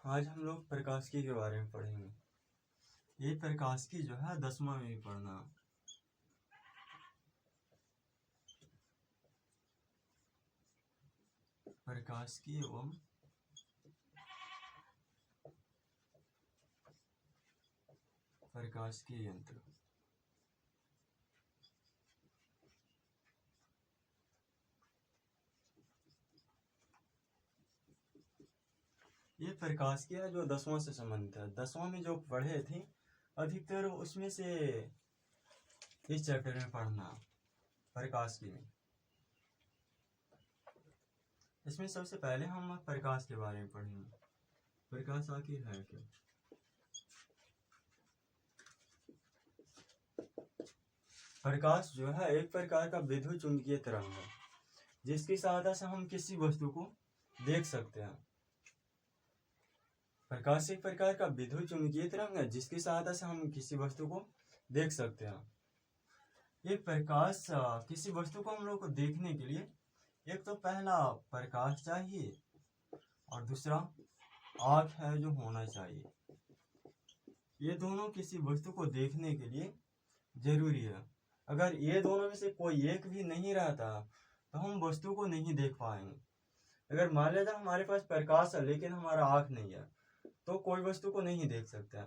आज हम लोग प्रकाशिकी के बारे में पढ़ेंगे। ये प्रकाशिकी जो है 10वां में भी पढ़ना। प्रकाशिकी एवं प्रकाशिकी यंत्र। ये प्रकाशिकी है जो 10वां से संबंधित है। 10वां में जो पढ़े थे अधिकतर उसमें से इस चैप्टर में पढ़ना प्रकाशिकी में। इसमें सबसे पहले हम प्रकाश के बारे में पढ़ेंगे। प्रकाश आखिर है क्या? प्रकाश जो है एक प्रकार का विद्युत चुंबकीय तरंग है जिसकी सहायता से हम किसी वस्तु को देख सकते हैं। प्रकाश एक प्रकार का विद्युत चुंबकीय तरंग है जिसकी सहायता से हम किसी वस्तु को देख सकते हैं। ये प्रकाश किसी वस्तु को हम लोग को देखने के लिए एक तो पहला प्रकाश चाहिए और दूसरा आँख है जो होना चाहिए। ये दोनों किसी वस्तु को देखने के लिए जरूरी है। अगर ये दोनों में से कोई एक भी नहीं रहता तो हम वस्तु को नहीं देख पाएंगे। अगर मान लिया जाए हमारे पास प्रकाश है लेकिन हमारा आँख नहीं है तो कोई वस्तु को नहीं देख सकता।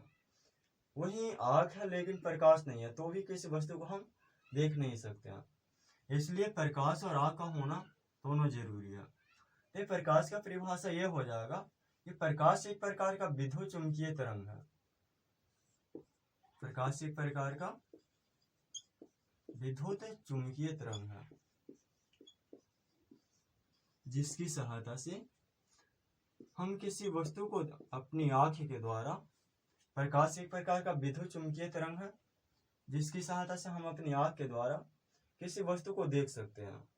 वहीं आँख है लेकिन प्रकाश नहीं है तो भी किसी वस्तु को हम देख नहीं सकते। इसलिए प्रकाश और आँख का होना दोनों जरूरी है। ये प्रकाश का परिभाषा ये हो जाएगा कि प्रकाश एक प्रकार का विद्युत चुंबकीय तरंग है। प्रकाश एक प्रकार का विद्युत चुंबकीय तरंग है जिसकी सहायता से हम किसी वस्तु को अपनी आँख के द्वारा, प्रकाश एक प्रकार का विद्युत चुंबकीय तरंग है जिसकी सहायता से हम अपनी आँख के द्वारा किसी वस्तु को देख सकते हैं।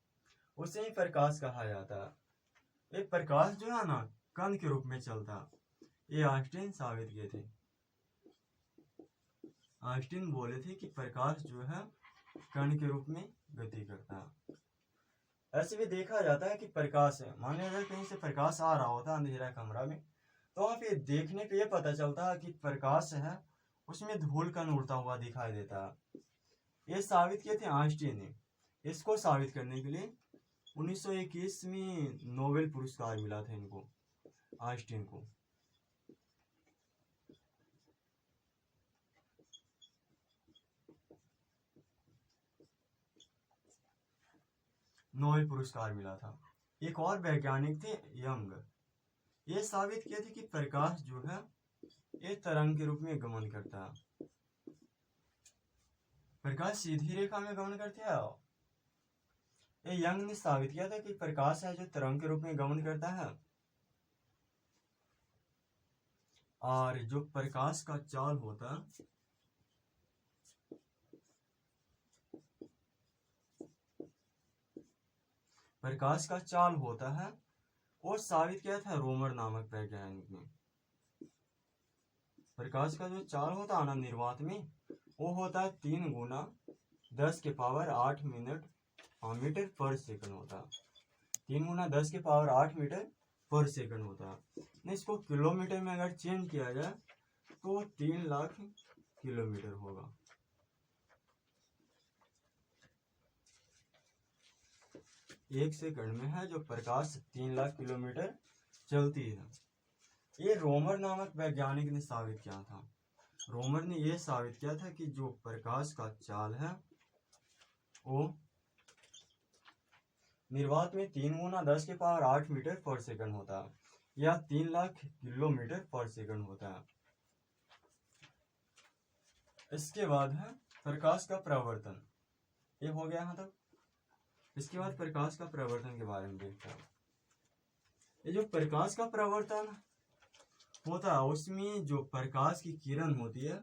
उसे ही प्रकाश कहा जाता है। एक प्रकाश जो है ना कण के रूप में चलता है। ये आइंस्टीन साबित किए थे। आइंस्टीन बोले थे कि प्रकाश जो है कण के रूप में गति करता है। ऐसे भी देखा जाता है कि प्रकाश है, मान लीजिए कहीं से प्रकाश आ रहा होता है अंधेरा कमरा में तो वहाँ पे देखने पे ये पता चलता है कि प्रकाश है उसमें धूल कण उड़ता हुआ दिखाई देता है। ये साबित किए थे आइंस्टीन ने। इसको साबित करने के लिए 1921 में नोबेल पुरस्कार मिला था इनको, आइंस्टीन को। नोबेल पुरस्कार मिला था। एक और वैज्ञानिक थे यंग। ये साबित किए थे कि प्रकाश जो है ये तरंग के रूप में गमन करता है। प्रकाश सीधी रेखा में गमन करते हैं। ये यंग ने साबित किया था कि प्रकाश है जो तरंग के रूप में गमन करता है और जो प्रकाश का चाल होता है वो साबित किया था रोमर नामक वैज्ञानिक ने। प्रकाश का जो चाल होता है ना निर्वात में वो होता है 3 गुना 10 के पावर 8 मीटर पर सेकंड होता है। 3 गुना 10 के पावर 8 मीटर पर सेकंड होता है। इसको किलोमीटर में अगर चेंज किया जाए तो 3 लाख किलोमीटर होगा। एक सेकंड में है जो प्रकाश 3 लाख किलोमीटर चलती है। ये रोमर नामक वैज्ञानिक ने साबित किया था। रोमर ने यह साबित किया था कि जो प्रकाश का चाल है वो निर्वात में 3 गुना 10 के पावर 8 मीटर पर सेकंड होता है या 3 लाख किलोमीटर पर सेकंड होता है। इसके बाद है प्रकाश का परावर्तन। ये हो गया यहाँ तक। इसके बाद प्रकाश का परावर्तन के बारे में देखते हैं। ये जो प्रकाश का परावर्तन होता है उसमें जो प्रकाश की किरण होती है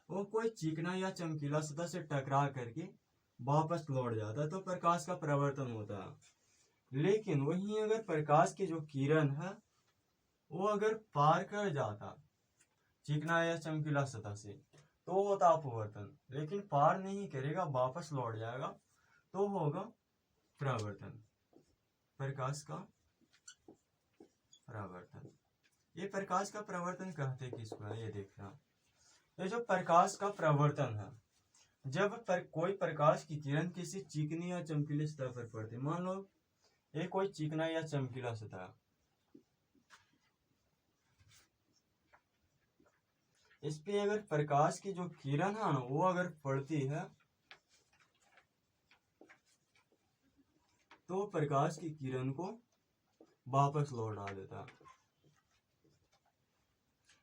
वो कोई चिकना या चमकीला सतह से टकरा करके वापस लौट जाता है तो प्रकाश का परावर्तन होता है। लेकिन वहीं अगर प्रकाश की जो किरण है वो अगर पार कर जाता चिकना या चमकीला सतह से तो होता अपवर्तन। लेकिन पार नहीं करेगा वापस लौट जाएगा तो होगा परावर्तन। प्रकाश का परावर्तन। ये प्रकाश का प्रवर्तन कहते किसको है, ये देखना। ये जो प्रकाश का प्रवर्तन है, जब कोई प्रकाश की किरण किसी चिकनी या चमकीली सतह पर पड़ती, मान लो ये कोई चिकना या चमकीला सतह, इस पे अगर प्रकाश की जो किरण है ना वो अगर पड़ती है तो प्रकाश की किरण को वापस लौटा देता।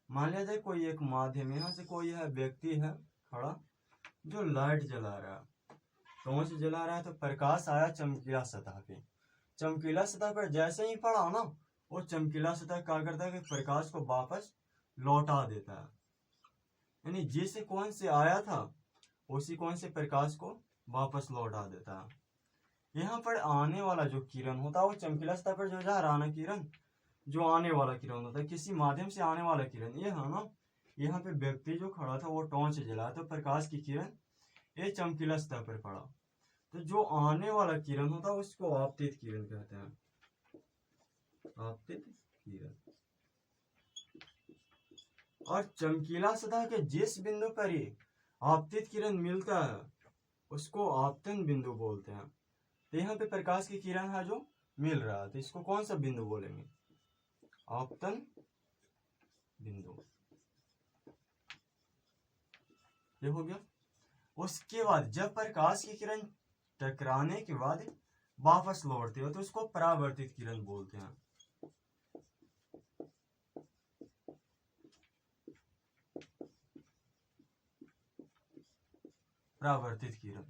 मान लिया जाए कोई एक माध्यम, यहाँ से कोई है व्यक्ति है खड़ा जो लाइट जला रहा है, कौन से जला रहा है, तो प्रकाश आया चमकीला सतह पे, चमकीला सतह पर जैसे ही पड़ा ना वो चमकीला सतह क्या करता है कि प्रकाश को वापस लौटा देता है, यानी जिस कोण से आया था उसी कोण से प्रकाश को वापस लौटा देता है। यहाँ पर आने वाला जो किरण होता है वो चमकीला सतह पर जो जा रहा ना किरण, जो आने वाला किरण होता है, किसी माध्यम से आने वाला किरण, ये है ना, यहाँ पे व्यक्ति जो खड़ा था वो टॉर्च जला, तो प्रकाश की किरण ये चमकीला सतह पर पड़ा, तो जो आने वाला किरण होता है उसको आपतित किरण कहते हैं, आपतित किरण। और चमकीला सतह के जिस बिंदु पर ही आपतित किरण मिलता है उसको आपतन बिंदु बोलते हैं। तो यहाँ पे प्रकाश की किरण है जो मिल रहा है, तो इसको कौन सा बिंदु बोलेंगे, आपतन बिंदु। ये हो गया। उसके बाद जब प्रकाश की किरण टकराने के बाद वापस लौटती है तो उसको परावर्तित किरण बोलते हैं। परावर्तित किरण।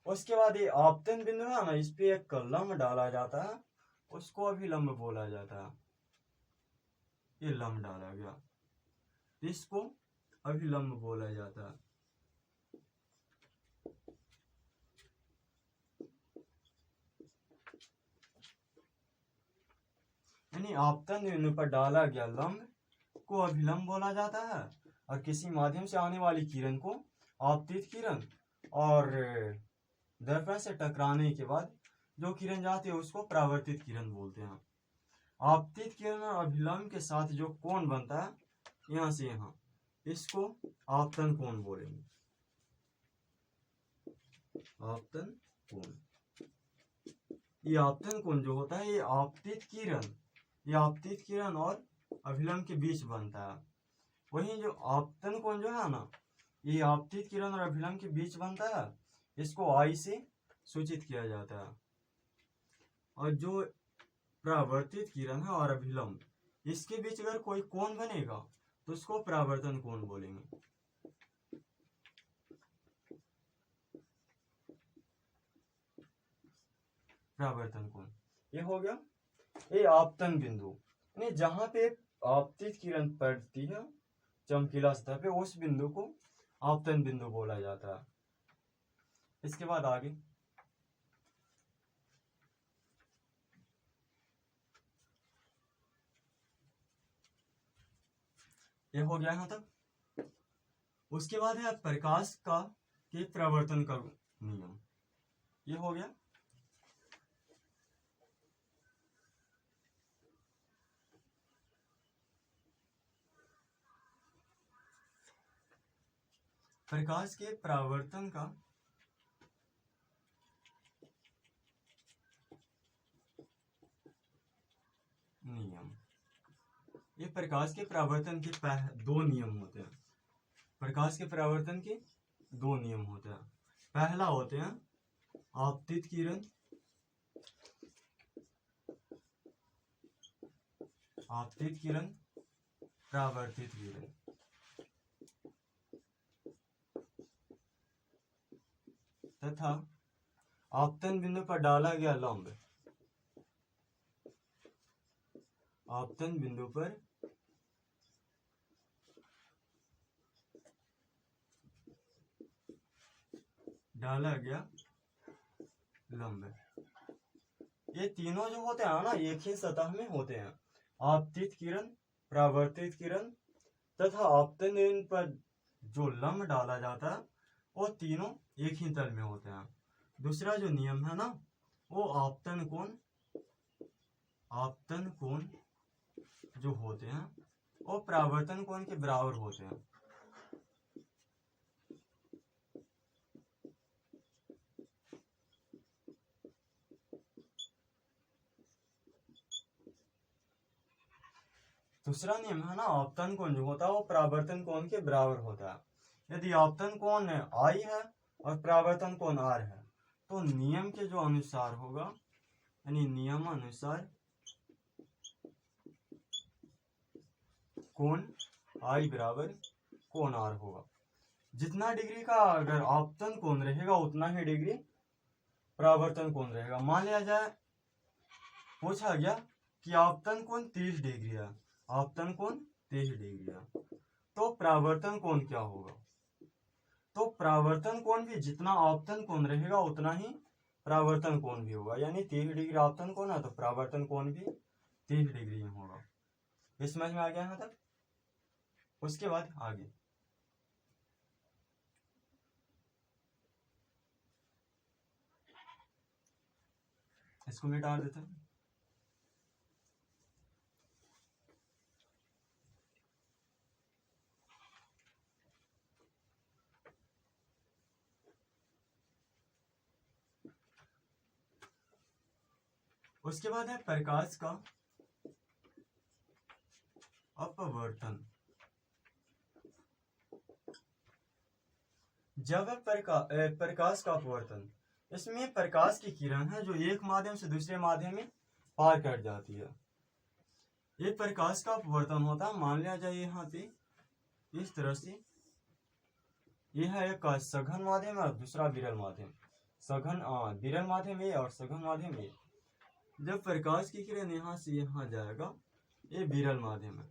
उसके बाद ये आपतन बिंदु है ना, इस पे एक लंब डाला जाता है, उसको अभिलंब बोला जाता है। ये लंब डाला गया, इसको अभिलंब बोला जाता है। यानी आपतन बिंदु पर डाला गया लंब को अभिलंब बोला जाता है, और किसी माध्यम से आने वाली किरण को आपतित किरण, और दर्पण से टकराने के बाद जो किरण जाती है उसको परावर्तित किरण बोलते हैं। आपतित किरण और अभिलंब के साथ जो कोण बनता है यहाँ से यहाँ, इसको आपतन कोण बोलेंगे, आपतन कोण। ये आपतन कोण जो होता है ये आपतित किरण और अभिलंब के बीच बनता है। वहीं जो आपतन कोण जो है ना, ये आपतित किरण और अभिलंब के बीच बनता है, इसको आई से सूचित किया जाता है। और जो परावर्तित किरण है और अभिलंब, इसके बीच अगर कोई कोण बनेगा तो उसको परावर्तन कोण बोलेंगे। परावर्तन कोण ये हो गया। ये आपतन बिंदु, जहां पे आपतित किरण पड़ती है चमकीला सतह पे, उस बिंदु को आपतन बिंदु बोला जाता है। इसके बाद आगे ये हो गया यहाँ तक। उसके बाद है प्रकाश का के प्रवर्तन का नियम, ये हो गया। प्रकाश के परावर्तन का नियम, ये प्रकाश के परावर्तन के दो नियम होते हैं। प्रकाश के परावर्तन के दो नियम होते हैं। पहला होते हैं आपतित किरण, आपतित किरण, परावर्तित किरण। तथा आपतन बिंदु पर डाला गया लंब, आपतन बिंदु पर डाला गया लंब। ये तीनों जो होते हैं ना एक ही सतह में होते हैं। आपतित किरण, परावर्तित किरण तथा आपतन बिंदु पर जो लंब डाला जाता है वो तीनों एक ही तल में होते हैं। दूसरा जो नियम है ना वो आपतन कोण जो होते हैं वो परावर्तन कोण के बराबर होते हैं। दूसरा नियम है ना, आपतन कोण जो होता है वो परावर्तन कोण के बराबर होता है। यदि आपतन कोण आई है और परावर्तन कोण आर है तो नियम के जो अनुसार होगा, यानी नियम अनुसार कोण आई बराबर कोण आर होगा। जितना डिग्री का अगर आपतन कोण रहेगा उतना ही डिग्री परावर्तन कोण रहेगा। मान लिया जाए पूछा गया कि आपतन कोण 30 डिग्री है, आपतन कोण 30 डिग्री है, तो परावर्तन कोण क्या होगा? तो परावर्तन कोण भी जितना आपतन कोण रहेगा उतना ही परावर्तन कोण भी होगा। यानी 30 डिग्री आपतन कोण है तो परावर्तन कोण भी 30 डिग्री में होगा। ये समझ में आ गया यहाँ तक? उसके बाद आगे इसको मिटा देते हैं। उसके बाद है प्रकाश का अपवर्तन। जब प्रकाश का अपवर्तन, इसमें प्रकाश की किरण है जो एक माध्यम से दूसरे माध्यम में पार कर जाती है, ये प्रकाश का अपवर्तन होता है। मान लिया जाए यहाँ पे इस तरह से, यह है एक सघन माध्यम और दूसरा विरल माध्यम। सघन विरल माध्यम ये और सघन माध्यम ये। जब प्रकाश की किरण यहाँ से यहाँ जाएगा, ये विरल माध्यम है,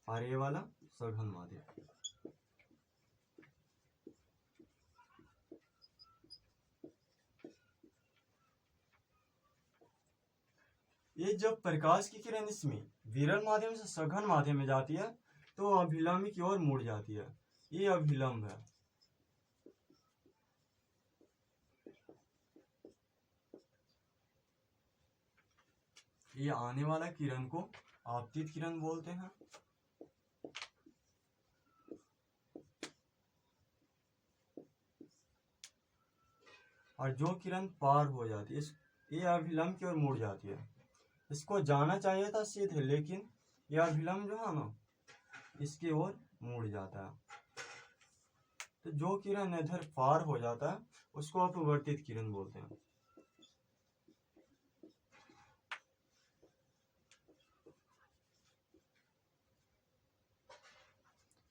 और ये वाला सघन माध्यम। ये जब प्रकाश की किरण इसमें विरल माध्यम से सघन माध्यम में जाती है तो अभिलंब की ओर मुड़ जाती है, ये अभिलंब है। ये आने वाला किरण को आपतित किरण बोलते हैं, और जो किरण पार हो जाती है ये अभिलंब की ओर मुड़ जाती है। इसको जाना चाहिए था सीधे, लेकिन यह अभिलंब जो है ना इसकी ओर मुड़ जाता है। तो जो किरण इधर पार हो जाता है उसको अपवर्तित किरण बोलते हैं।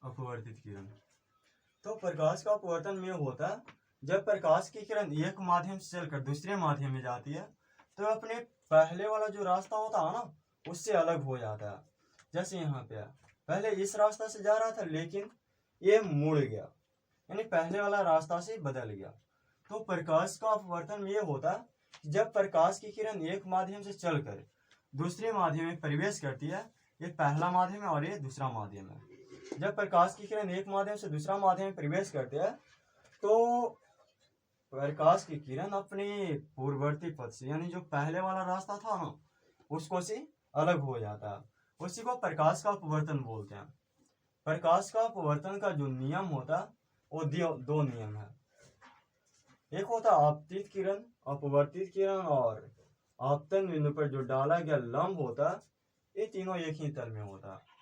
अपवर्तित किरण। तो प्रकाश का अपवर्तन में होता है जब प्रकाश की किरण एक माध्यम से चलकर दूसरे माध्यम में जाती है तो अपने पहले वाला जो रास्ता होता है ना उससे अलग हो जाता है। जैसे यहाँ पे पहले इस रास्ता से जा रहा था लेकिन ये मुड़ गया, यानी पहले वाला रास्ता से बदल गया। तो प्रकाश का अपवर्तन में ये होता है जब प्रकाश की किरण एक माध्यम से चलकर दूसरे माध्यम में प्रवेश करती है, ये पहला माध्यम है और ये दूसरा माध्यम है। जब प्रकाश की किरण एक माध्यम से दूसरा माध्यम में प्रवेश करते हैं तो प्रकाश की किरण अपने पूर्ववर्ती पथ से, यानी जो पहले वाला रास्ता था ना उसको से अलग हो जाता है, उसी को प्रकाश का अपवर्तन बोलते हैं। प्रकाश का अपवर्तन का जो नियम होता है वो दो नियम है। एक होता आपतित किरण, अपवर्तित किरण, और आपतन बिंदु पर जो डाला गया लंब होता है, ये तीनों एक ही तल में होता है।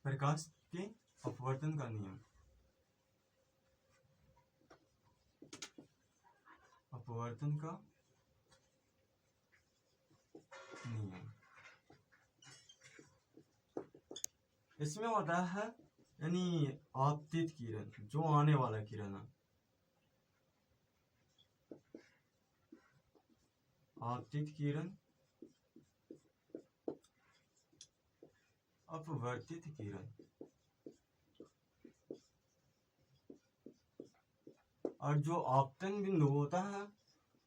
प्रकाश के अपवर्तन का नियम, अपवर्तन का नियम इसमें होता है, यानी आपतित किरण जो आने वाला किरण है, आपतित किरण, अपवर्तित किरण, और जो आपतन बिंदु होता है,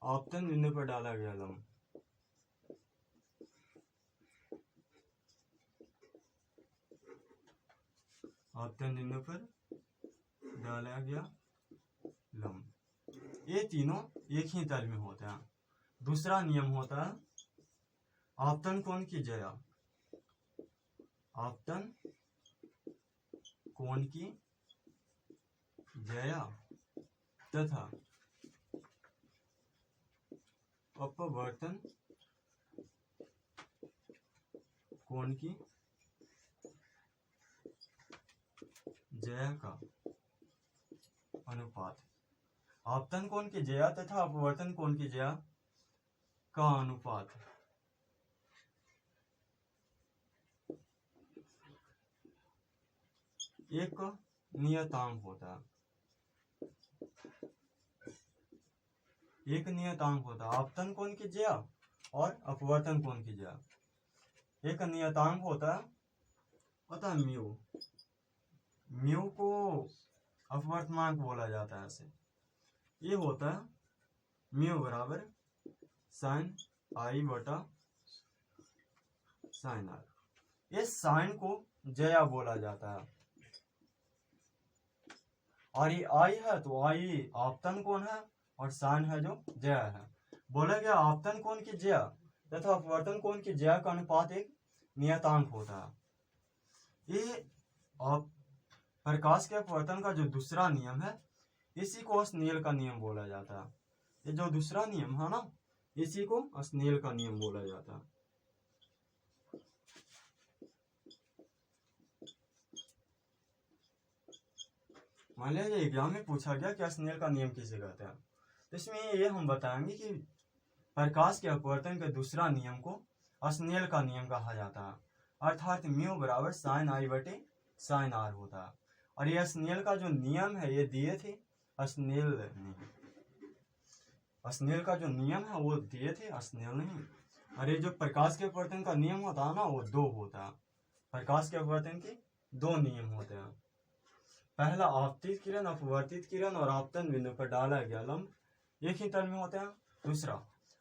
आपतन बिंदु पर डाला गया लंब, आपतन बिंदु पर डाला गया लंब, ये तीनों एक ही तल में होते हैं। दूसरा नियम होता है आपतन कोण की ज्या, आपतन कोण की ज्या तथा अपवर्तन कोण की ज्या का अनुपात। आपतन कोण की ज्या तथा अपवर्तन कोण की ज्या का अनुपात एक नियतांक होता है, एक नियतांक होता है। आपतन कोण की ज्या और अपवर्तन कोण की ज्या एक नियतांक होता है, अतः म्यू, म्यू को अपवर्तनांक बोला जाता है। ऐसे ये होता है म्यू बराबर साइन आई बटा साइन आर। इस साइन को ज्या बोला जाता है, और ये आई है तो आई आपतन कोण है और साइन है जो ज्या है। बोला गया आपतन कोण की ज्या तथा अपवर्तन कोण की ज्या का अनुपात एक नियतांक होता है। ये प्रकाश के अपवर्तन का जो दूसरा नियम है इसी को स्नेल का नियम बोला जाता है। ये जो दूसरा नियम है ना, इसी को स्नेल का नियम बोला जाता है। मान लीजिए एग्जाम में पूछा गया कि स्नेल का नियम किसे कहते हैं, तो इसमें ये हम बताएंगे कि प्रकाश के अपवर्तन के दूसरा नियम को स्नेल का नियम कहा जाता है, अर्थात म्यू बराबर साइन आई बटे साइन आर होता है। और ये स्नेल का जो नियम है ये दिए थे स्नेल नहीं, स्नेल का जो नियम है वो दिए थे स्नेल नहीं। और ये जो प्रकाश के अपवर्तन का नियम होता है ना वो दो होता है। प्रकाश के अपवर्तन के दो नियम होते हैं, पहला आपतित किरण अपवर्तित किरण और आपतन बिंदु पर डाला गया लंब एक ही तल में होते हैं। दूसरा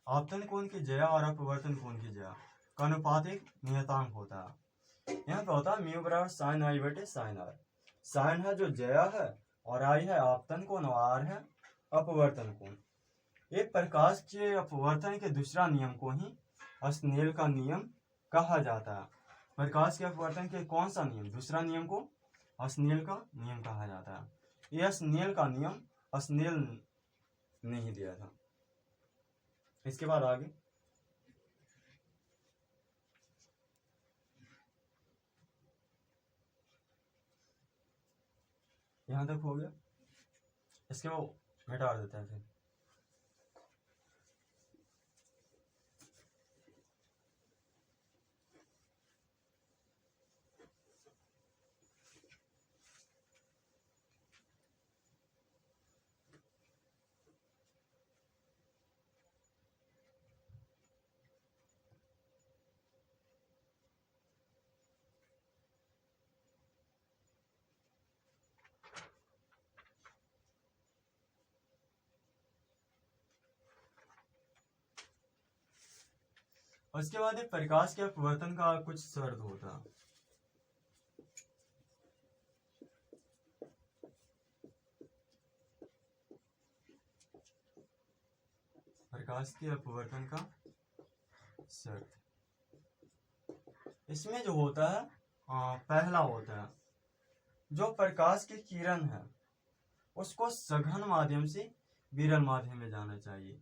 आपतन कोण की ज्या और अपवर्तन कोण की ज्या का अनुपात एक नियतांक होता है। यहाँ पे होता है म्यू बराबर साइन आई बटे साइन आर। साइन है जो ज्या है और आई है आपतन कोण और आर है अपवर्तन कोण। एक प्रकाश के अपवर्तन के दूसरा नियम को ही स्नेल का नियम कहा जाता है। प्रकाश के अपवर्तन के कौन सा नियम, दूसरा नियम को स्नेल का नियम कहा जाता है। यह स्नेल का नियम स्नेल नहीं दिया था। इसके बाद आगे यहां तक हो गया, इसके बाद मिटा देते हैं फिर। उसके बाद एक प्रकाश के अपवर्तन का कुछ शर्त होता है। प्रकाश के अपवर्तन का शर्त, इसमें जो होता है पहला होता है जो प्रकाश की किरण है उसको सघन माध्यम से विरल माध्यम में जाना चाहिए।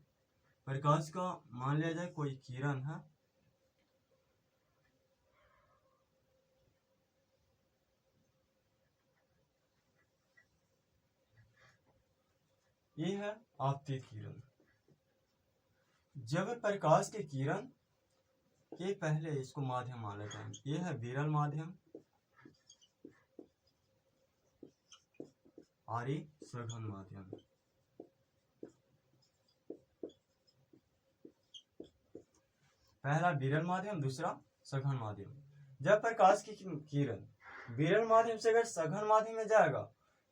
प्रकाश का मान लिया जाए कोई किरण है, ये है आपतित किरण। जब प्रकाश की किरण के पहले इसको माध्यम मान लेते हैं, ये है विरल माध्यम और ये सघन माध्यम। पहला विरल माध्यम, दूसरा सघन माध्यम। जब प्रकाश की किरण विरल माध्यम से अगर सघन माध्यम में जाएगा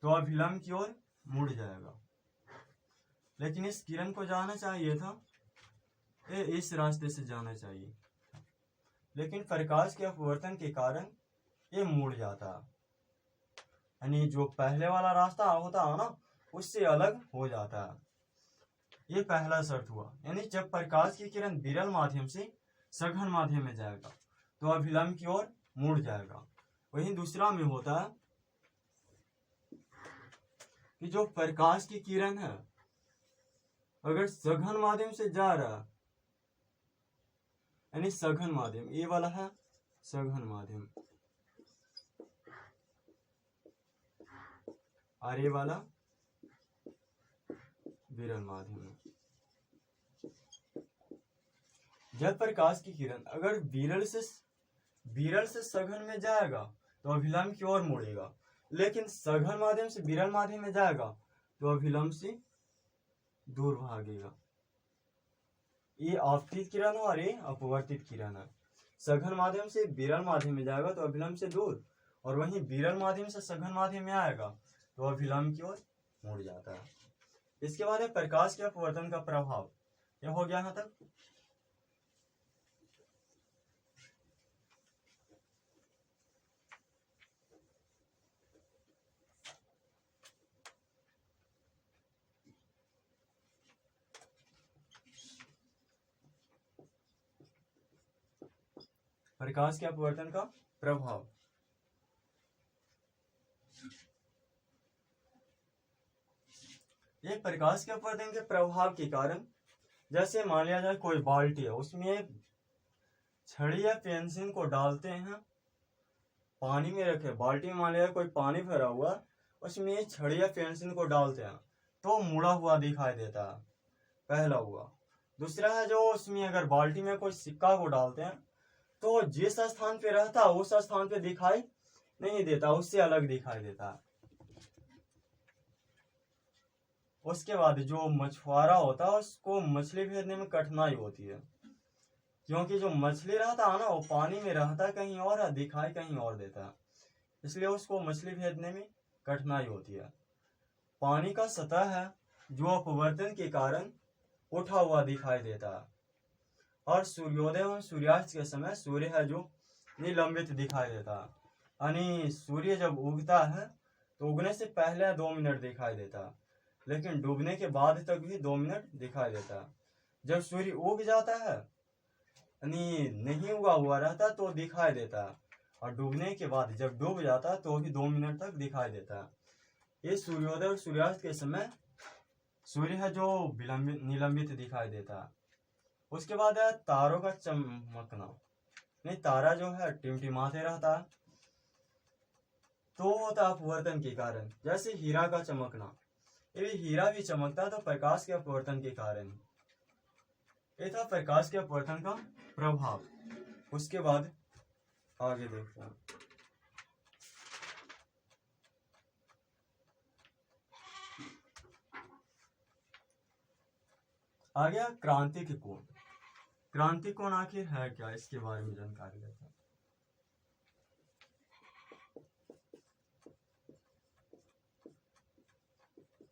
तो अभिलंब की ओर मुड़ जाएगा, लेकिन इस किरण को जाना चाहिए था इस रास्ते से जाना चाहिए, लेकिन प्रकाश के अपवर्तन के कारण ये मुड़ जाता। यानी जो पहले वाला रास्ता होता है ना उससे अलग हो जाता है। ये पहला शर्त हुआ, यानी जब प्रकाश की किरण विरल माध्यम से सघन माध्यम में जाएगा तो अभिलंब की ओर मुड़ जाएगा। वहीं दूसरा में होता है कि जो प्रकाश की किरण है अगर सघन माध्यम से जा रहा है, यानी सघन माध्यम ये वाला है सघन माध्यम और ये वाला विरल माध्यम है। जब प्रकाश की किरण अगर विरल से सघन में जाएगा तो अभिलंब की ओर मुड़ेगा, लेकिन सघन माध्यम से विरल माध्यम में जाएगा तो अभिलंब से दूर भागेगा। ये आपतित किरण है और ये अपवर्तित किरण है। सघन माध्यम से विरल माध्यम में जाएगा तो अभिलंब से दूर, और वहीं विरल माध्यम से सघन माध्यम में आएगा तो अभिलंब की ओर मुड़ जाता है। इसके बाद है प्रकाश के अपवर्तन का प्रभाव। यह हो गया यहाँ तक। प्रकाश के अपवर्तन का प्रभाव। ये प्रकाश के अपवर्तन के प्रभाव के कारण, जैसे मान लिया जाए कोई बाल्टी है, उसमें छड़ी या पेंसिल को डालते हैं, पानी में रखे बाल्टी में मान लिया कोई पानी भरा हुआ, उसमें छड़ी या पेंसिल को डालते हैं तो मुड़ा हुआ दिखाई देता है, पहला हुआ। दूसरा है जो उसमें अगर बाल्टी में कोई सिक्का को डालते हैं तो जिस स्थान पे रहता है उस स्थान पे दिखाई नहीं देता, उससे अलग दिखाई देता है। उसके बाद जो मछुआरा होता है उसको मछली भेजने में कठिनाई होती है, क्योंकि जो मछली रहता है ना वो पानी में रहता कहीं और है, दिखाई कहीं और देता है, इसलिए उसको मछली भेजने में कठिनाई होती है। पानी का सतह है जो अपवर्तन के कारण उठा हुआ दिखाई देता है, और सूर्योदय और सूर्यास्त के समय सूर्य है जो निलंबित दिखाई देता है, यानी सूर्य जब उगता है तो उगने से पहले 2 मिनट दिखाई देता है, लेकिन डूबने के बाद तक भी 2 मिनट दिखाई देता है। जब सूर्य उग जाता है यानी नहीं उगा हुआ रहता तो दिखाई देता है, और डूबने के बाद जब डूब जाता है तो भी 2 मिनट तक दिखाई देता है। ये सूर्योदय और सूर्यास्त के समय सूर्य है जो निलंबित दिखाई देता है। उसके बाद है तारों का चमकना, नहीं तारा जो है टिमटिमाते रहता है तो होता है अपवर्तन के कारण। जैसे हीरा का चमकना, ये हीरा भी चमकता है तो प्रकाश के अपवर्तन के कारण। ये था प्रकाश के अपवर्तन का प्रभाव। उसके बाद आगे देखते हैं। आ गया क्रांतिक कोण। क्रांतिक कोण आखिर है क्या, इसके बारे में जानकारी लेते हैं।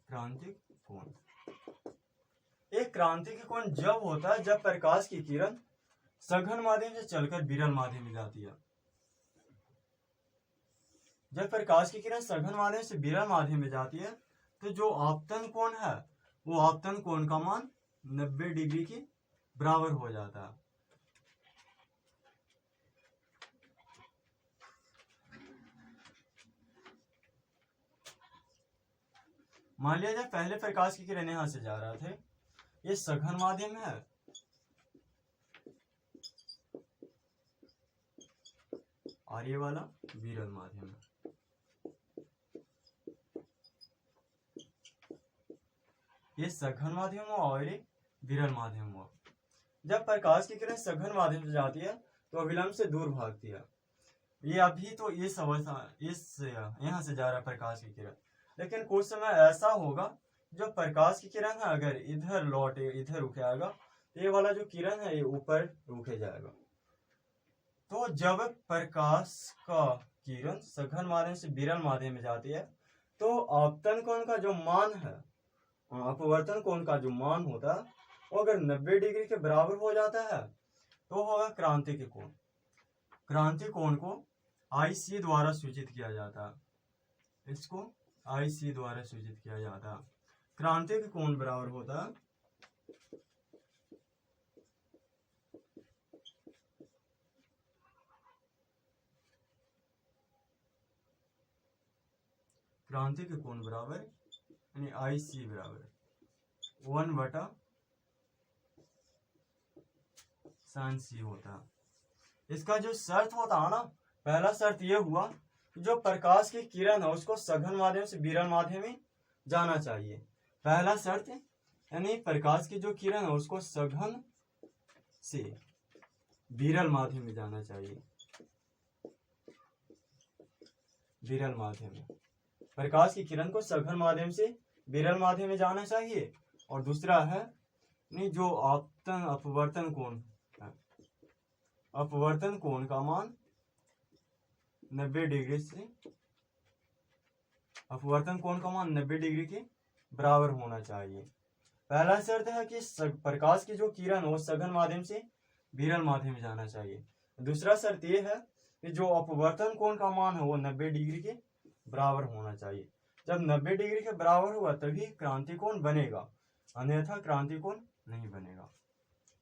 क्रांतिक कोण, एक क्रांतिक कोण जब होता है जब प्रकाश की किरण सघन माध्यम से चलकर विरल माध्यम में जाती है। जब प्रकाश की किरण सघन माध्यम से विरल माध्यम में जाती है तो जो आपतन कोण है वो आपतन कोण का मान 90 डिग्री के बराबर हो जाता है। मान लिया जाए पहले प्रकाश की किरण यहां से जा रहा थे, ये सघन माध्यम है, और ये वाला विरल माध्यम है। ये सघन माध्यम हुआ और ये विरल माध्यम हुआ। जब प्रकाश की किरण सघन माध्यम से जाती है तो अभिलंब से दूर भागती है। ये अभी तो इस अवस्था यहाँ से जा रहा है प्रकाश की किरण, लेकिन कुछ समय ऐसा होगा जो प्रकाश की किरण है अगर इधर लौटे इधर रुके आएगा तो ये वाला जो किरण है ये ऊपर रुके जाएगा। तो जब प्रकाश का किरण सघन माध्यम से विरल माध्यम में जाती है तो आपतन कोण का जो मान है, अपवर्तन कोण का जो मान होता है वो अगर 90 डिग्री के बराबर हो जाता है तो होगा क्रांतिक कोण। क्रांतिक कोण को IC द्वारा सूचित किया जाता है। इसको आई सी द्वारा सूचित किया जाता। क्रांतिक कोण बराबर होता क्रांतिक कोण बराबर यानी आई सी बराबर 1/sin सी होता। इसका जो शर्त होता है ना, पहला शर्त ये हुआ कि जो प्रकाश की किरण है उसको सघन माध्यम से विरल माध्यम में जाना चाहिए। पहला शर्त यानी प्रकाश की जो किरण है उसको सघन से विरल माध्यम में जाना चाहिए। विरल माध्यम में प्रकाश की किरण को सघन माध्यम से विरल माध्यम में जाना चाहिए। और दूसरा है नहीं जो अपवर्तन कोण है, अपवर्तन कोण का मान 90 डिग्री से अपवर्तन कोण का मान 90 डिग्री के बराबर होना चाहिए। पहला शर्त है कि प्रकाश की जो किरण हो सघन माध्यम से विरल माध्यम में जाना चाहिए। दूसरा शर्त यह है कि जो अपवर्तन कोण का मान है वो 90 डिग्री के बराबर होना चाहिए। जब 90 डिग्री के बराबर हुआ तभी क्रांति कोण बनेगा, अन्यथा क्रांति कोण नहीं बनेगा।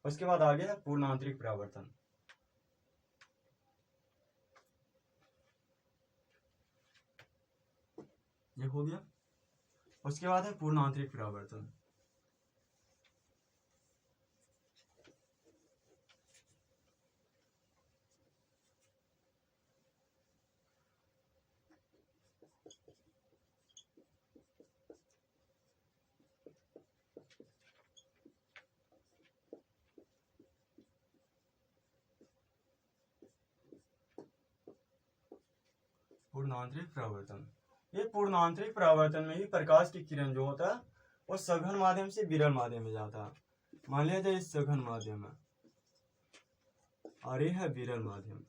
उसके बाद आगे है पूर्ण आंतरिक परावर्तन। ये हो गया। उसके बाद है पूर्ण आंतरिक परावर्तन। पूर्ण आंतरिक परावर्तन, ये पूर्ण आंतरिक परावर्तन में ही प्रकाश की किरण जो होता है वो सघन माध्यम से विरल माध्यम में जाता है। मान लिया जाए सघन माध्यम है और ये है विरल माध्यम।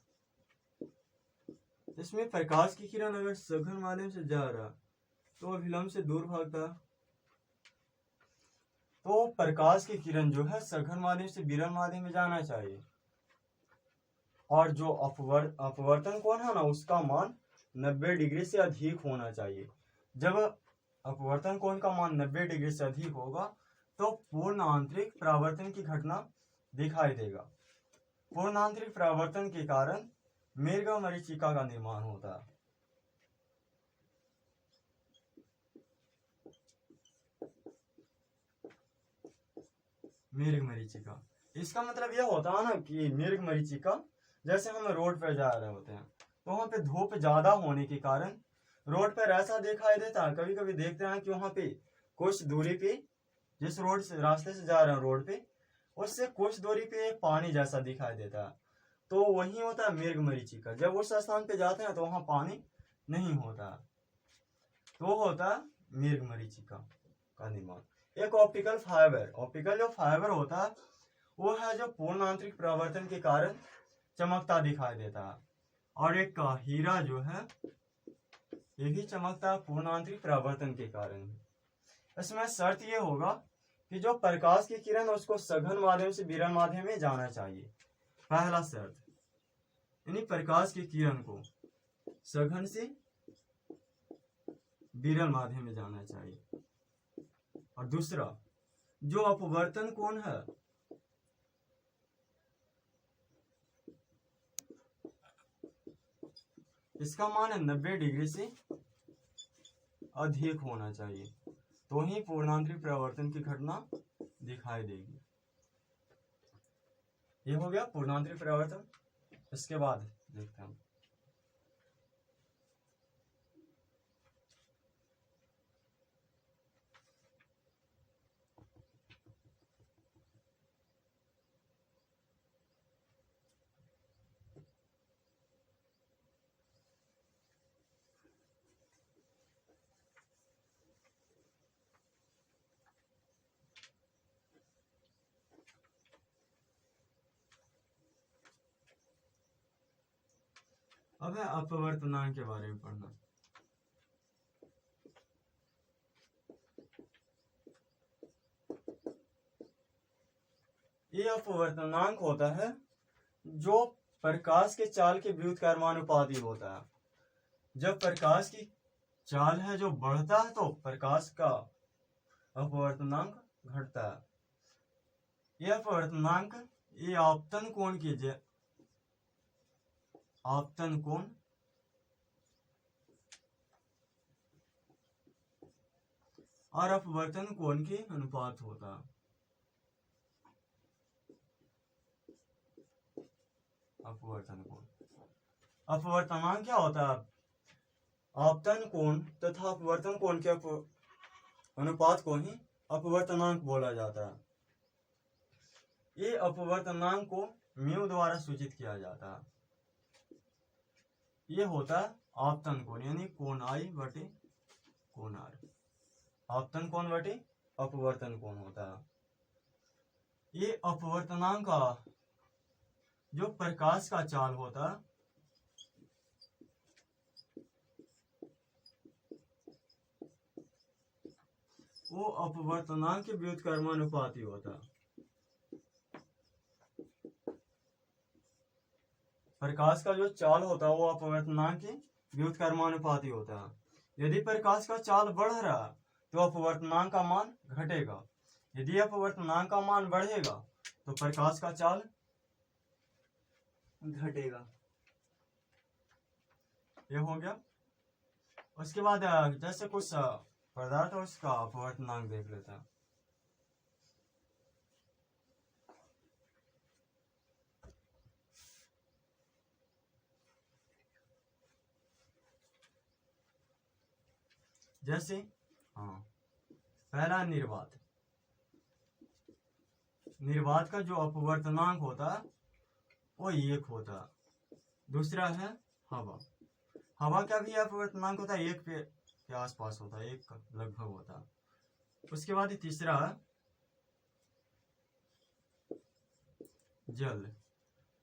इसमें प्रकाश की किरण अगर सघन माध्यम से जा रहा तो अभिलंब से दूर भागता, तो प्रकाश की किरण जो है सघन माध्यम से विरल माध्यम में जाना चाहिए। और जो अपवर्तन कोण है ना उसका मान 90 डिग्री से अधिक होना चाहिए। जब अपवर्तन कोण का मान 90 डिग्री से अधिक होगा तो पूर्ण आंतरिक परावर्तन की घटना दिखाई देगा। पूर्ण आंतरिक परावर्तन के कारण मेघ मरीचिका का निर्माण होता है। मेघ मरीचिका, इसका मतलब यह होता है ना कि मेघ मरीचिका जैसे हम रोड पर जा रहे होते हैं तो वहां पे धूप ज्यादा होने के कारण रोड पर ऐसा दिखाई देता है। कभी कभी देखते हैं कि वहां पे कुछ दूरी पे, जिस रोड से रास्ते से जा रहे हैं रोड पे, उससे कुछ दूरी पे पानी जैसा दिखाई देता है, तो वही होता है मेघ मरीचिका। जब उस स्थान पे जाते हैं तो वहां पानी नहीं होता, तो होता है मेघ मरीचिका का निर्माण। एक ऑप्टिकल फाइबर, ऑप्टिकल जो फाइबर होता है वो है जो पूर्ण आंतरिक परावर्तन के कारण चमकता दिखाई देता है। और एक का हीरा जो है ये भी चमकता है पूर्ण आंतरिक परावर्तन के कारण। इसमें शर्त ये होगा कि जो प्रकाश की किरण उसको सघन माध्यम से विरल माध्यम में जाना चाहिए। पहला शर्त यानी प्रकाश की किरण को सघन से विरल माध्यम में जाना चाहिए। और दूसरा जो अपवर्तन कोण है इसका मान 90 डिग्री से अधिक होना चाहिए, तो ही पूर्णांतरिक परावर्तन की घटना दिखाई देगी। ये हो गया पूर्णांतरिक परावर्तन। इसके बाद देखते हैं अब है अपवर्तनांक के बारे में पढ़ना। ये अपवर्तनांक होता है जो प्रकाश के चाल के व्युत्क्रमानुपाती होता है। जब प्रकाश की चाल है जो बढ़ता है तो प्रकाश का अपवर्तनांक घटता है। यह अपवर्तनांक ये आपतन कोण की आपतन कोण और अपवर्तन कोण के अनुपात होता है। अपवर्तन कोण, अपवर्तनांक क्या होता है? आपतन कोण तथा अपवर्तन कोण के अनुपात को ही अपवर्तनांक बोला जाता है। ये अपवर्तनांक को म्यू द्वारा सूचित किया जाता है। ये होता है आपतन कोण यानी कोण आई बटे कोण आर। आपतन कोण बटे अपवर्तन कोण होता है। ये अपवर्तनांक का जो प्रकाश का चाल होता है वो अपवर्तनांक के व्युत्क्रमानुपाती होता है। प्रकाश का जो चाल होता है वो अपवर्तनांक के व्युत्क्रमानुपाती होता है। यदि प्रकाश का चाल बढ़ रहा है तो अपवर्तनांक का मान घटेगा। यदि अपवर्तनांक का मान बढ़ेगा तो प्रकाश का चाल घटेगा। ये हो गया। उसके बाद जैसे कुछ पदार्थ है उसका अपवर्तनांक देख लेते हैं। जैसे पहला निर्वात। निर्वात का जो अपवर्तनांक होता है वो 1 होता है। दूसरा है हवा। हवा का भी अपवर्तनांक होता है 1 के आसपास होता है, 1 का लगभग होता है। उसके बाद तीसरा है जल।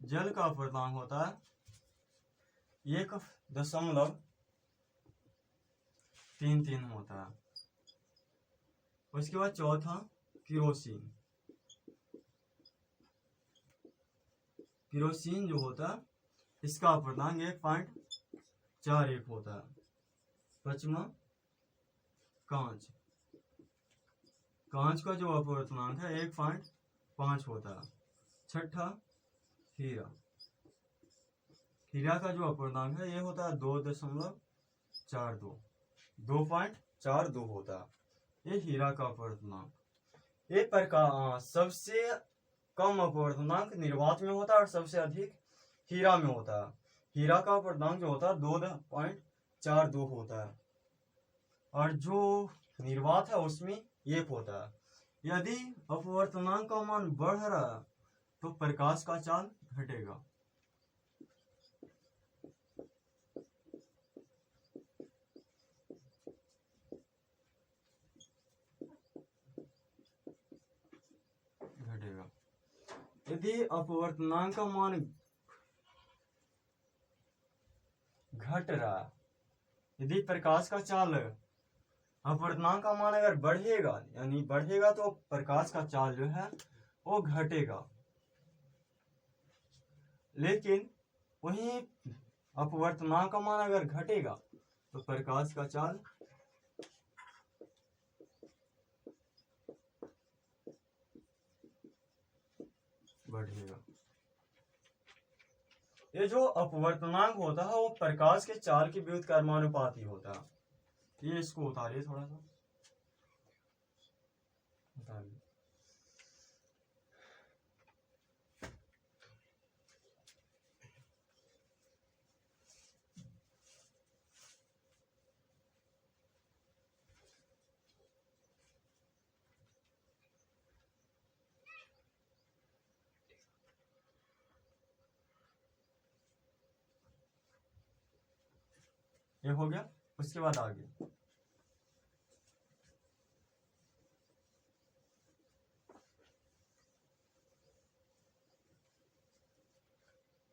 जल का अपवर्तनांक होता है 1.33 होता है। उसके बाद चौथा केरोसिन। केरोसिन जो होता है इसका अपवर्तनांक 1.41 होता है। पांचवा कांच। कांच का जो अपवर्तनांक है 1.5 होता है। छठा हीरा। हीरा का जो अपवर्तनांक है ये होता है 2.42 2.42 होता है। ये हीरा का अपवर्तनांक। ये प्रकार सबसे कम अपवर्तनांक निर्वात में होता है और सबसे अधिक हीरा में होता है। हीरा का अपवर्तनांक जो होता है 2.42 होता है और जो निर्वात है उसमें 1 होता है। यदि अपवर्तनांक का मान बढ़ रहा है तो प्रकाश का चाल घटेगा। यदि अपवर्तनांक का मान घट रहा, यदि प्रकाश का चाल अपवर्तनांक का मान अगर बढ़ेगा यानी बढ़ेगा तो प्रकाश का चाल जो है वो घटेगा। लेकिन वही अपवर्तनांक का मान अगर घटेगा तो प्रकाश का चाल बढ़ेगा। ये जो अपवर्तनांक होता है वो प्रकाश के चाल के व्युत्क्रमानुपाती होता है। ये इसको उतारिए थोड़ा सा, उतारिए। ये हो गया। उसके बाद आगे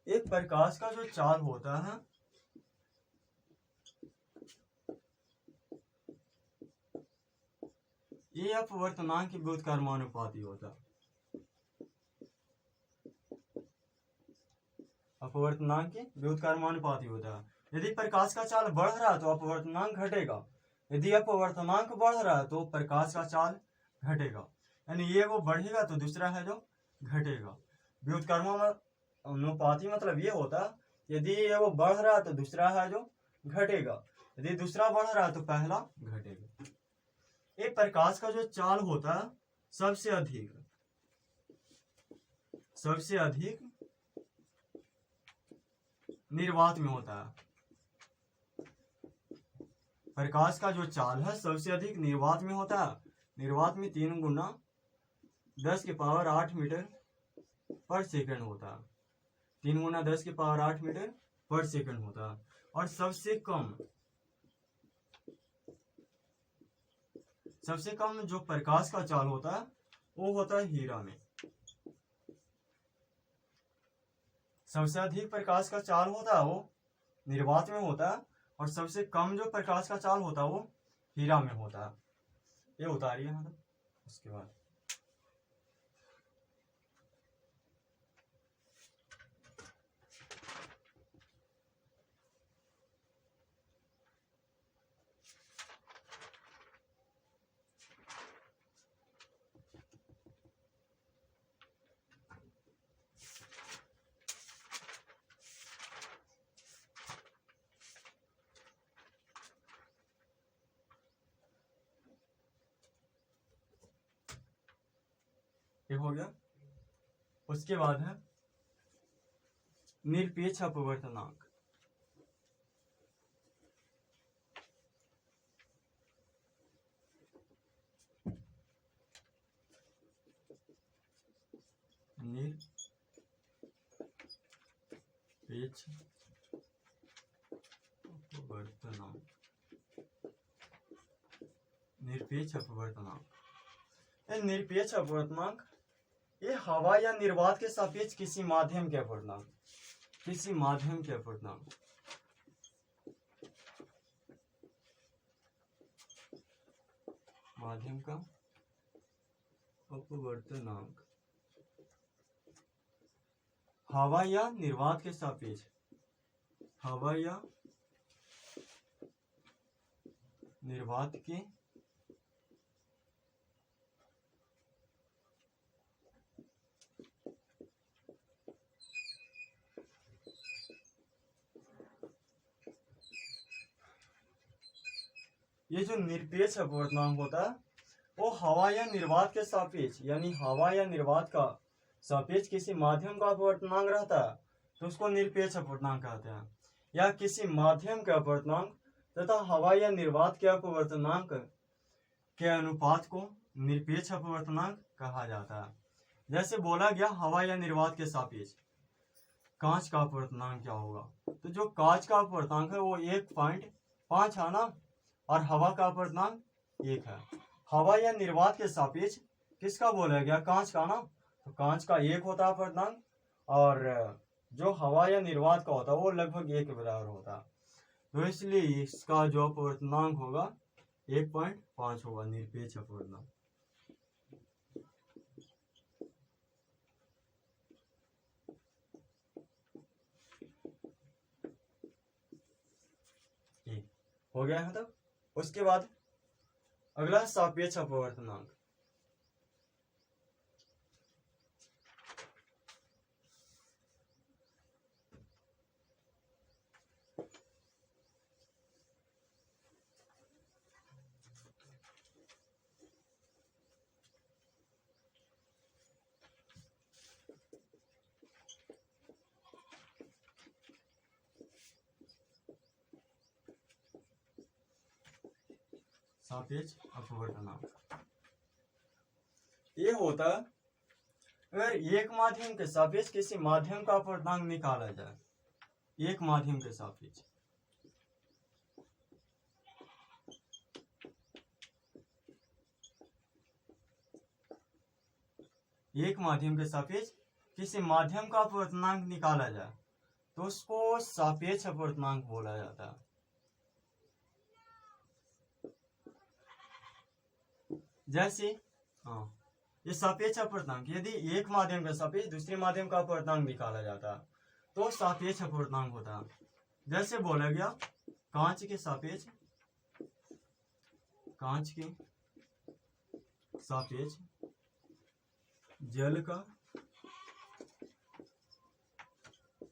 एक प्रकाश का जो चाल होता है ये अपवर्तनांक के व्युत्क्रमानुपाती होता है। अपवर्तनांक के व्युत्क्रमानुपाती होता है। यदि प्रकाश का चाल बढ़ रहा है तो अपवर्तनांक घटेगा, यदि अपवर्तनांक बढ़ रहा है तो प्रकाश का चाल घटेगा, यानी ये वो बढ़ेगा तो दूसरा है जो घटेगा। व्युत्क्रमानुपाती मतलब ये होता है यदि ये वो बढ़ रहा है तो दूसरा है जो घटेगा, यदि दूसरा बढ़ रहा है तो पहला घटेगा। ये प्रकाश का जो चाल होता है सबसे अधिक निर्वात में होता है। प्रकाश का जो चाल है सबसे अधिक निर्वात में होता है। निर्वात में 3 गुना 10⁸ मीटर पर सेकंड होता है। 3 गुना 10⁸ मीटर पर सेकंड होता है। और सबसे कम जो प्रकाश का चाल होता है वो होता है हीरा में। सबसे अधिक प्रकाश का चाल होता है वो निर्वात में होता है, और सबसे कम जो प्रकाश का चाल होता है वो हीरा में होता है। ये उतारिए मतलब उसके बाद ये हो गया। उसके बाद है निरपेक्ष अपवर्तनांक। निरपेक्ष अपवर्तनांक। निरपेक्ष अपवर्तनांक। निरपेक्ष अपवर्तनांक ये हवा या निर्वात के सापेक्ष किसी माध्यम के अपवर्तनांक, माध्यम का अपवर्तनांक हवा या निर्वात के सापेक्ष, हवा या निर्वात के ये जो निरपेक्ष अपवर्तनांक होता है वो हवा या निर्वात के सापेक्ष, यानी हवा या निर्वात का सापेक्ष किसी माध्यम का अपवर्तनांक रहता है तो उसको निरपेक्ष अपवर्तनांक कहते हैं। या किसी माध्यम के अपवर्तनांक तथा हवा या निर्वात के अपवर्तनांक के अनुपात को निरपेक्ष अपवर्तनांक कहा जाता है। जैसे बोला गया हवा या निर्वात के सापेक्ष कांच का अपवर्तनांक क्या होगा, तो जो कांच का अपवर्तनांक है वो 1.5 है ना, और हवा का अपवर्तनांक 1 है। हवा या निर्वात के सापेक्ष किसका बोला गया, कांच का ना, तो कांच का 1 होता है अपवर्तनांक, और जो हवा या निर्वात का होता है वो लगभग 1 के बराबर होता है। तो इसलिए इसका जो अपवर्तनांक होगा 1.5 होगा, निरपेक्ष अपवर्तनांक। हो गया है। तब उसके बाद अगला सापेक्ष अपवर्तनांक। सापेक्ष अपवर्तनांक ये होता है अगर एक माध्यम के सापेक्ष किसी माध्यम का अपवर्तनांक निकाला जाए, एक माध्यम के सापेक्ष, एक माध्यम के सापेक्ष किसी माध्यम का अपवर्तनांक निकाला जाए तो उसको सापेक्ष अपवर्तनांक बोला जाता है। जैसे ये सापेक्ष अपवर्तनांक, यदि एक माध्यम का सापेक्ष दूसरे माध्यम का अपवर्तनांक निकाला जाता है तो सापेक्ष अपवर्तनांक होता है। जैसे बोला गया कांच के सापेक्ष जल का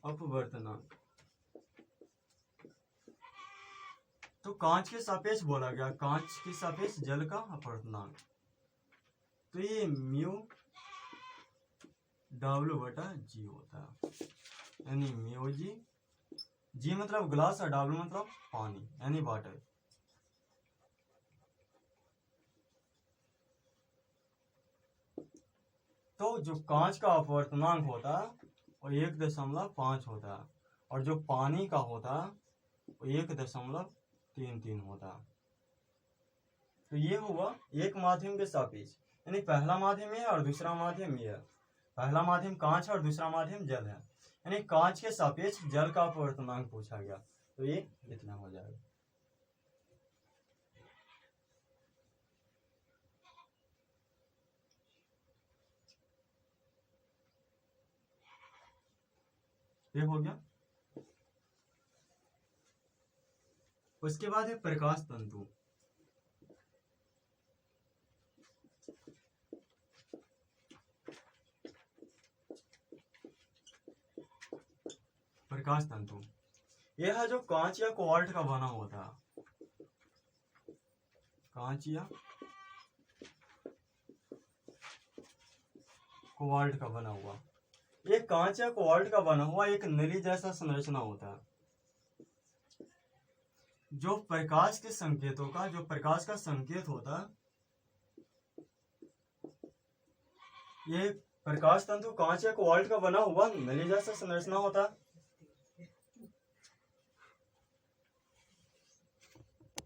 अपवर्तनांक। तो कांच के सापेक्ष बोला गया, कांच के सापेक्ष जल का अपवर्तनांक, तो ये म्यू W/G होता है, यानी म्यू जी मतलब ग्लास और W मतलब पानी यानी वाटर। तो जो कांच का अपवर्तनांक होता है वो 1.5 होता है, और जो पानी का होता है वो 1.33 होता है। तो ये हुआ एक माध्यम के सापेक्ष, यानी पहला माध्यम ये है और दूसरा माध्यम ये है। पहला माध्यम कांच है और दूसरा माध्यम जल है, यानी कांच के सापेक्ष जल का अपवर्तनांक पूछा गया, तो ये इतना हो जाएगा। ये हो गया। उसके बाद है प्रकाश तंतु। प्रकाश तंतु यह है जो कांच या कोबाल्ट का बना होता है, कांच या कोबाल्ट का बना हुआ। एक कांच या कोबाल्ट का बना हुआ एक नली जैसा संरचना होता है, जो प्रकाश के संकेतों का, जो प्रकाश का संकेत होता है, ये प्रकाश तंतु कांच या कोबाल्ट का बना हुआ नली जैसा संरचना होता है।